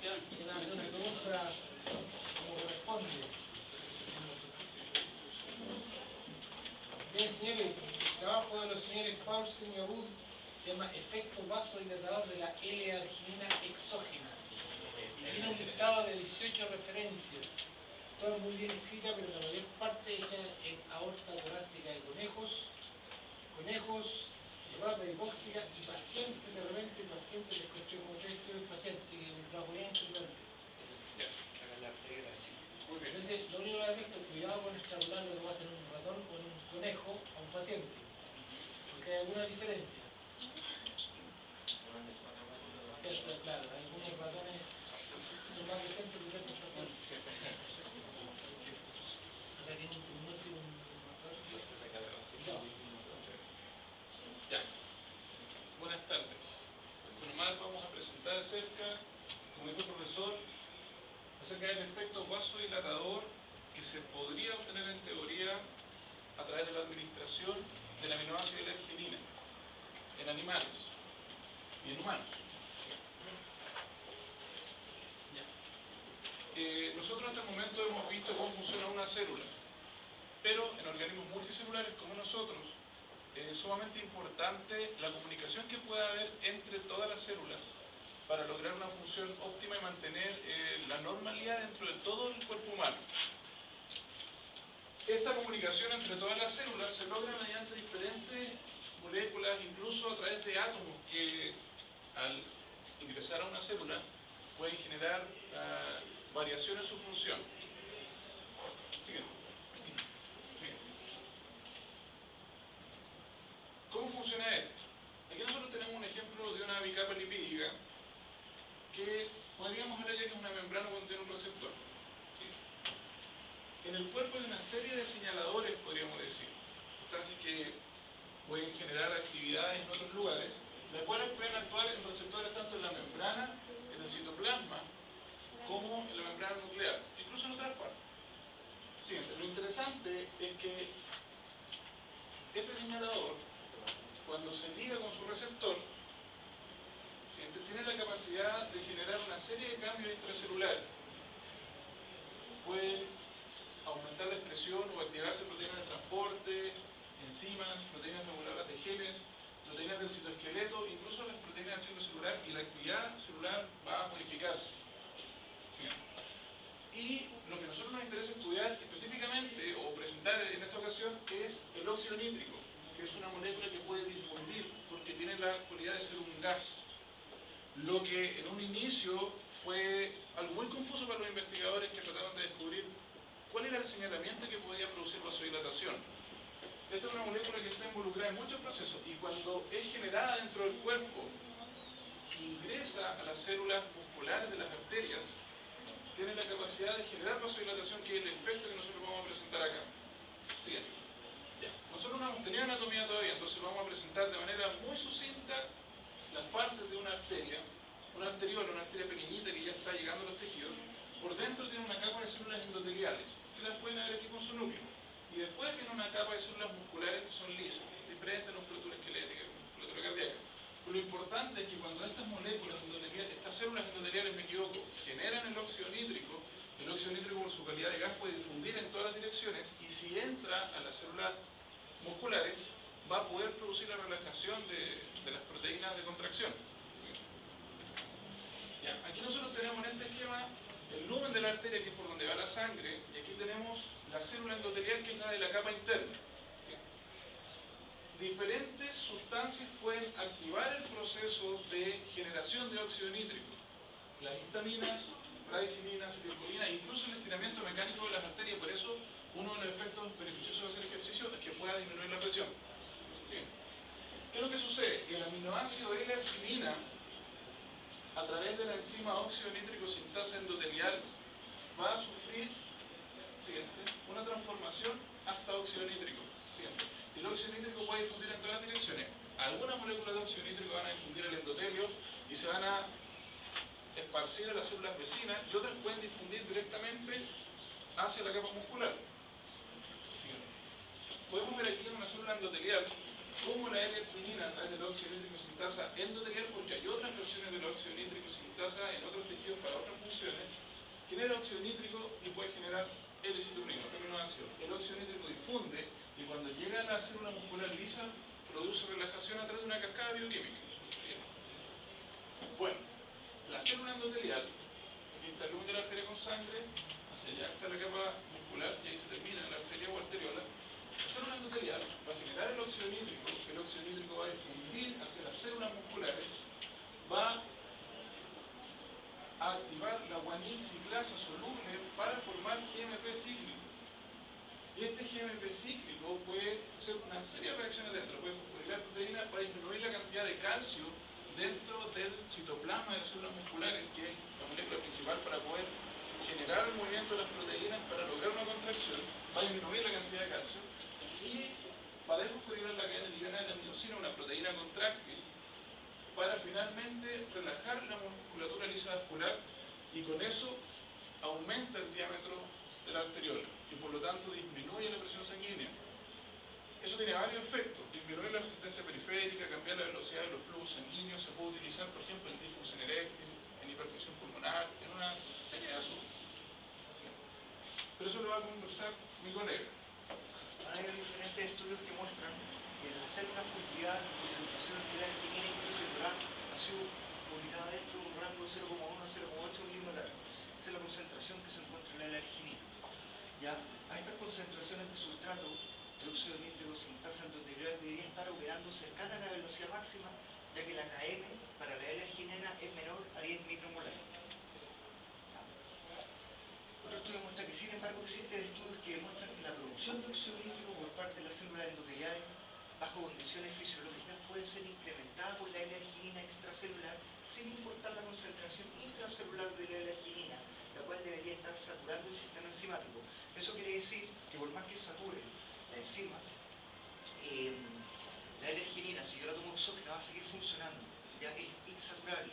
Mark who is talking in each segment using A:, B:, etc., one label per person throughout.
A: van a hacer una pregunta como corresponde. Bien, señores, el trabajo de los señores Paulsen y Abud se llama Efecto vasodilatador de la L-arginina exógena. Y tiene un listado de 18 referencias, todas muy bien escritas, pero la mayor parte hecha en aorta torácica de conejos, rata hipóxica y pacientes de repente, pacientes de costeocontexto pacientes, así que es un trabajo bien interesante. Entonces, lo único que he visto es cuidado con extrapolar lo que va a hacer un ratón con un conejo a un paciente, porque hay alguna diferencia. ¿Cierto? Claro, hay algunos ratones que son más decentes que ciertos pacientes. Acá tiene un músico, un motor.
B: Ya. Buenas tardes. Con Omar vamos a presentar acerca, como dijo el profesor, acerca del efecto vasodilatador que se podría obtener en teoría a través de la administración del aminoácido L-arginina en animales y en humanos. Nosotros hasta el momento hemos visto cómo funciona una célula, pero en organismos multicelulares como nosotros es sumamente importante la comunicación que pueda haber entre todas las células para lograr una función óptima y mantener la normalidad dentro de todo el cuerpo humano. Esta comunicación entre todas las células se logra mediante diferentes moléculas, incluso a través de átomos que al ingresar a una célula pueden generar variaciones en su función. Siguiente. ¿Cómo funciona esto? Aquí nosotros tenemos un ejemplo de una bicapa lipídica que podríamos ver ya que es una membrana que contiene un receptor. ¿Sí? En el cuerpo hay una serie de señaladores, podríamos decir, sustancias que pueden generar actividades en otros lugares, las cuales pueden actuar en receptores tanto en la membrana, en el citoplasma, como en la membrana nuclear, incluso en otras partes. Siguiente, lo interesante es que este señalador, cuando se liga con su receptor, tiene la capacidad de generar una serie de cambios intracelulares. Puede aumentar la expresión o activarse proteínas de transporte, enzimas, proteínas reguladoras de genes, proteínas del citoesqueleto, incluso las proteínas del ciclo celular, y la actividad celular va a modificarse. Bien. Y lo que a nosotros nos interesa estudiar específicamente o presentar en esta ocasión es el óxido nítrico, que es una molécula que puede difundir porque tiene la cualidad de ser un gas. Lo que en un inicio fue algo muy confuso para los investigadores que trataban de descubrir cuál era el señalamiento que podía producir vasodilatación. Esta es una molécula que está involucrada en muchos procesos y cuando es generada dentro del cuerpo, ingresa a las células musculares de las arterias, tiene la capacidad de generar vasodilatación, que es el efecto que nosotros vamos a presentar acá. Siguiente. Ya. Nosotros no hemos tenido anatomía todavía, entonces vamos a presentar de manera muy sucinta las partes de una arteria, una arteriola, una arteria pequeñita que ya está llegando a los tejidos. Por dentro tiene una capa de células endoteliales, que las pueden ver aquí con su núcleo. Y después tiene una capa de células musculares que son lisas, diferentes a la musculatura esquelética, musculatura cardíaca. Pero lo importante es que cuando estas moléculas endoteliales, estas células endoteliales, me equivoco, generan el óxido nítrico por su calidad de gas puede difundir en todas las direcciones, y si entra a las células musculares va a poder producir la relajación de las proteínas de contracción. Ya, aquí nosotros tenemos en este esquema el lumen de la arteria, que es por donde va la sangre, y aquí tenemos la célula endotelial, que es la de la capa interna. Diferentes sustancias pueden activar el proceso de generación de óxido nítrico. Las histaminas, bradicininas, acetilcolina, incluso el estiramiento mecánico de las arterias. Por eso uno de los efectos beneficiosos de hacer ejercicio es que pueda disminuir la presión. ¿Sí? ¿Qué es lo que sucede? Que el aminoácido L-arginina, a través de la enzima óxido nítrico sintasa endotelial, va a sufrir una transformación hasta óxido nítrico. Y el óxido nítrico puede difundir en todas las direcciones. Algunas moléculas de óxido nítrico van a difundir el endotelio y se van a esparcir a las células vecinas, y otras pueden difundir directamente hacia la capa muscular. Podemos ver aquí en una célula endotelial como la L-arginina a través del óxido nítrico sintasa endotelial, porque hay otras versiones del óxido nítrico sintasa en otros tejidos para otras funciones, genera óxido nítrico y puede generar L-citrulina, aminoácido. El óxido nítrico difunde y cuando llega a la célula muscular lisa produce relajación a través de una cascada bioquímica. Bueno, la célula endotelial, aquí está el lumen de la arteria con sangre, hacia allá está la capa muscular y ahí se termina la arteria o arteriola. La célula endotelial va a generar el óxido nítrico va a difundir hacia las células musculares, va a activar la guanil ciclasa soluble para formar GMP cíclico. Y este GMP cíclico puede hacer una serie de reacciones dentro, puede fosforilar proteínas para disminuir la cantidad de calcio dentro del citoplasma de las células musculares, que es la molécula principal para poder generar el movimiento de las proteínas para lograr una contracción, va a disminuir la cantidad de calcio y va a desfosforilar la cadena ligada de la miosina, una proteína contráctil, para finalmente relajar la musculatura lisa vascular y con eso aumenta el diámetro de la arteriola y por lo tanto disminuye la presión sanguínea. Eso tiene varios efectos: disminuir la resistencia periférica, cambiar la velocidad de los flujos sanguíneos, se puede utilizar por ejemplo en difusión eréctil, en hipertensión pulmonar, en una serie de asuntos. Pero eso lo va a conversar mi colega.
C: Hay diferentes estudios que muestran que en las células cultivadas la concentración de la arginina intracelular ha sido publicada dentro de un rango de 0,1 a 0,8 milimolar. Esa es la concentración que se encuentra en la arginina. Ya, a estas concentraciones de sustrato de óxido nítrico sintasa endotelial debería estar operando cercana a la velocidad máxima, ya que la Km para la L-arginina es menor a 10 micromolar. Otro estudio muestra que, sin embargo, existen estudios que demuestran que la producción de óxido nítrico por parte de las células endoteliales bajo condiciones fisiológicas puede ser incrementada por la L-arginina extracelular sin importar la concentración intracelular de la L-arginina, la cual debería estar saturando el sistema enzimático. Eso quiere decir que por más que sature la enzima, la L-arginina, si yo la tomo exógena, va a seguir funcionando, ya es insaturable.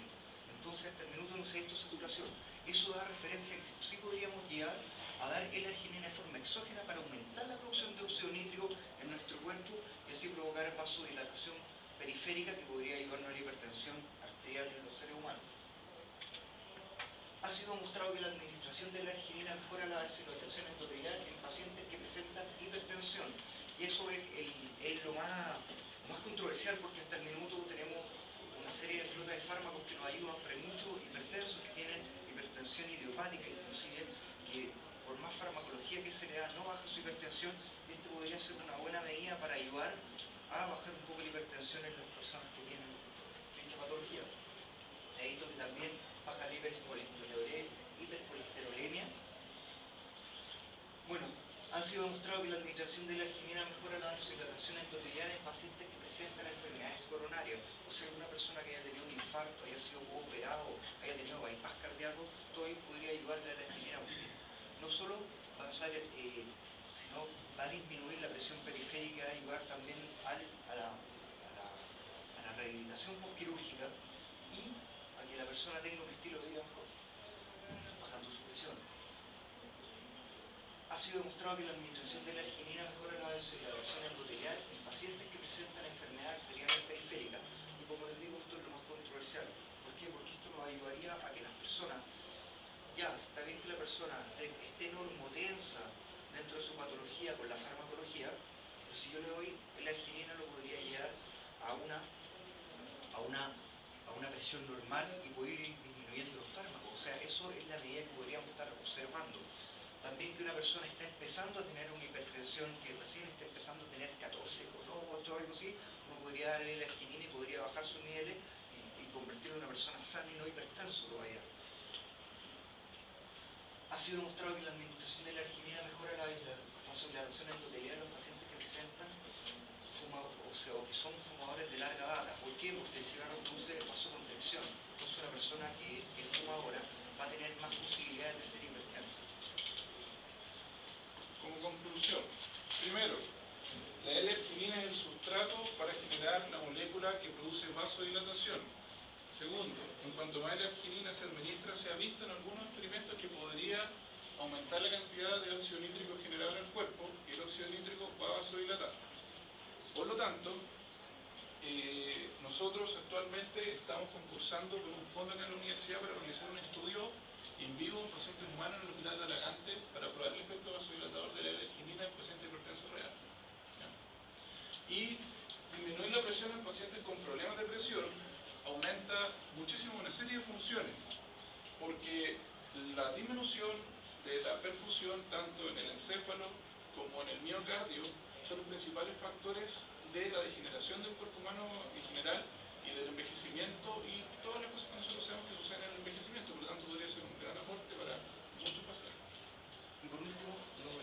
C: Entonces, hasta el minuto no se ha visto saturación. Eso da referencia a que sí podríamos llegar a dar L-arginina de forma exógena para aumentar la producción de óxido nítrico en nuestro cuerpo y así provocar vasodilatación periférica que podría ayudarnos a la hipertensión arterial en los seres humanos. Ha sido demostrado que la administración de la arginina mejora la vasodilatación endotelial en pacientes que presentan hipertensión. Y eso es lo más controversial, porque hasta el minuto tenemos una serie de flotas de fármacos que nos ayudan, pero hay muchos hipertensos que tienen hipertensión idiopática, inclusive, que por más farmacología que se le da no baja su hipertensión, y esto podría ser una buena medida para ayudar a bajar un poco la hipertensión en las personas que tienen dicha patología. Se ha visto que también baja la hipercolesterolemia. Bueno, ha sido demostrado que la administración de la arginina mejora la vasodilatación endotelial en pacientes que presentan enfermedades coronarias. O sea, una persona que haya tenido un infarto, haya sido operado, haya tenido bypass cardíaco, todo ello podría ayudarle a la arginina, porque no solo va a ser, sino va a disminuir la presión periférica, ayudar también a la rehabilitación postquirúrgica y a que la persona tenga un estilo de vida mejor, bajando su presión. Ha sido demostrado que la administración de la arginina mejora la vasodilatación endotelial en pacientes que presentan enfermedades arteriales periféricas. Y como les digo, esto es lo más controversial. ¿Por qué? Porque esto nos ayudaría a que las personas, ya está bien que la persona esté normotensa dentro de su patología con la farmacología, pero si yo le doy la arginina lo podría llevar a una presión normal y poder ir disminuyendo los fármacos. O sea, eso es la medida que podríamos estar observando. También que una persona está empezando a tener una hipertensión, que recién está empezando a tener 14 con 8 o algo así, uno podría darle la arginina y podría bajar sus niveles y convertirlo en una persona sana y no hipertenso todavía. Ha sido demostrado que la administración de la arginina mejora la vasodilatación endotelial en los pacientes que presentan o que son fumadores de larga data. ¿Por qué? Porque el cigarro produce vasoconstricción. Entonces una persona que es fumadora va a tener más posibilidades de ser hipertensa.
B: Como conclusión, primero, la L-arginina es el sustrato para generar la molécula que produce vasodilatación. Segundo, en cuanto más L-arginina se administra, se ha visto en algunos experimentos que podría aumentar la cantidad de óxido nítrico generado en el cuerpo y el óxido nítrico va a vasodilatar. Por lo tanto, nosotros actualmente estamos concursando por un fondo acá en la universidad para realizar un estudio en vivo en pacientes humanos en el hospital de Alagante para probar el efecto vasodilatador de la L-arginina en pacientes hipertensos reales. ¿Ya? Y disminuir la presión en pacientes con problemas de presión aumenta muchísimo una serie de funciones, porque la disminución de la perfusión tanto en el encéfalo como en el miocardio son los principales factores de la degeneración del cuerpo humano en general y del envejecimiento y todas las cosas que nosotros sabemos que suceden en el envejecimiento, por lo tanto podría ser un gran aporte para muchos pacientes.
C: Y por último,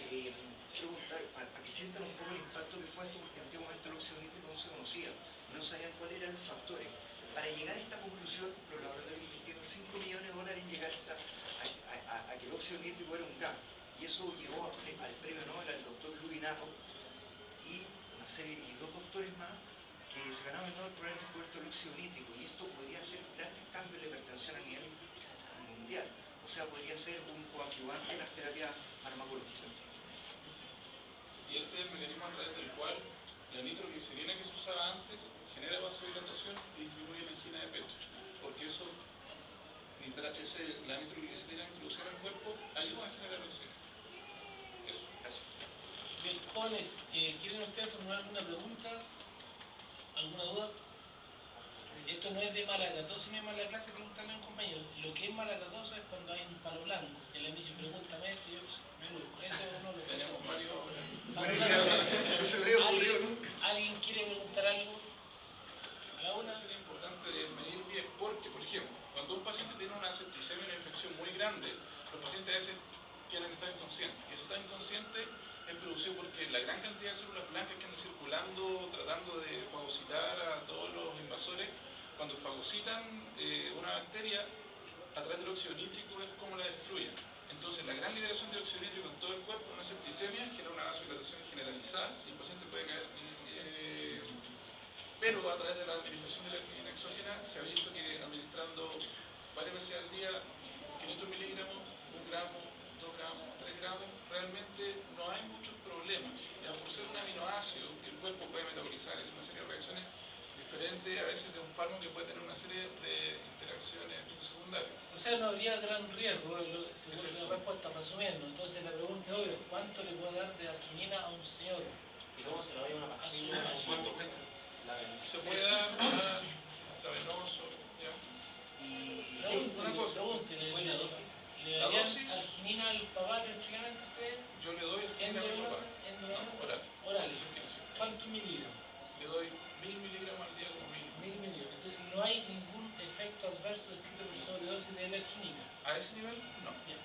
C: quiero preguntar, para que sientan un poco el impacto que fue esto, porque antiguamente el óxido nítrico no se conocía, no sabían cuáles eran los factores. Para llegar a esta conclusión, los laboratorios invirtieron $5 millones en llegar a que el óxido nítrico era un gas. Y eso llevó al premio Nobel al doctor Lubinato y una serie y dos doctores más que se ganaron el Nobel por haber descubierto el óxido nítrico. Y esto podría hacer grandes cambios en la hipertensión a nivel mundial. O sea, podría ser un coadyuvante en las terapias farmacológicas.
B: Y este es el mecanismo a través del cual la nitroglicerina que se usaba antes genera vasodilatación y disminuye la angina de pecho, porque la nitroglicerina introducida en el cuerpo ayuda a generar oxígeno. Eso, gracias.
A: Bien, jóvenes, ¿quieren ustedes formular alguna pregunta? ¿Alguna duda? Esto no es de malacatoso ni de mala clase preguntarle a un compañero. Lo que es malacatoso es cuando hay un palo blanco, que le han dicho pregúntame esto y yo me busco. Eso uno lo
B: Tenemos varios ahora.
C: No se me había ocurrido nunca.
A: ¿Alguien quiere preguntar algo? ¿A la una?
B: Es importante de medir bien porque, por ejemplo, cuando un paciente tiene una septicemia, una infección muy grande, los pacientes a veces tienen que estar inconscientes. Y eso está inconsciente es producido porque la gran cantidad de células blancas que andan circulando, tratando de fagocitar a todos los invasores, cuando fagocitan una bacteria, a través del óxido nítrico es como la destruyen. Entonces, la gran liberación de óxido nítrico en todo el cuerpo, una septicemia, genera una vasodilatación generalizada y el paciente puede caer. Pero a través de la administración de la arginina exógena se ha visto que administrando varias veces al día 500 miligramos, 1 gramo, 2 gramos, 3 gramos, realmente no hay muchos problemas. Ya por ser un aminoácido que el cuerpo puede metabolizar, es una serie de reacciones diferentes a veces de un fármaco que puede tener una serie de interacciones secundarias.
A: O sea, no habría gran riesgo, según la respuesta, resumiendo. Entonces la pregunta es obvia, ¿cuánto le puede dar de arginina a un señor?
D: ¿Y cómo se lo va a una pastilla?
B: ¿Cuánto? Se puede dar intravenoso, ¿ya?
C: Y
B: una cosa,
A: Pregúntele,
D: ¿cuál es la dosis?
A: ¿le
B: La
A: darían
B: dosis.
A: arginina al papá prácticamente ustedes?
B: Yo le doy arginina al papá.
A: ¿Endovenosa?
B: No, oral.
A: Oral.
B: Insuficiencia.
A: ¿Cuántos miligramos?
B: Le doy 1000 miligramos al día como mínimo.
A: 1000 miligramos. Entonces no hay ningún efecto adverso descrito por sobredosis de L-arginina.
B: A ese nivel, no.
A: Bien.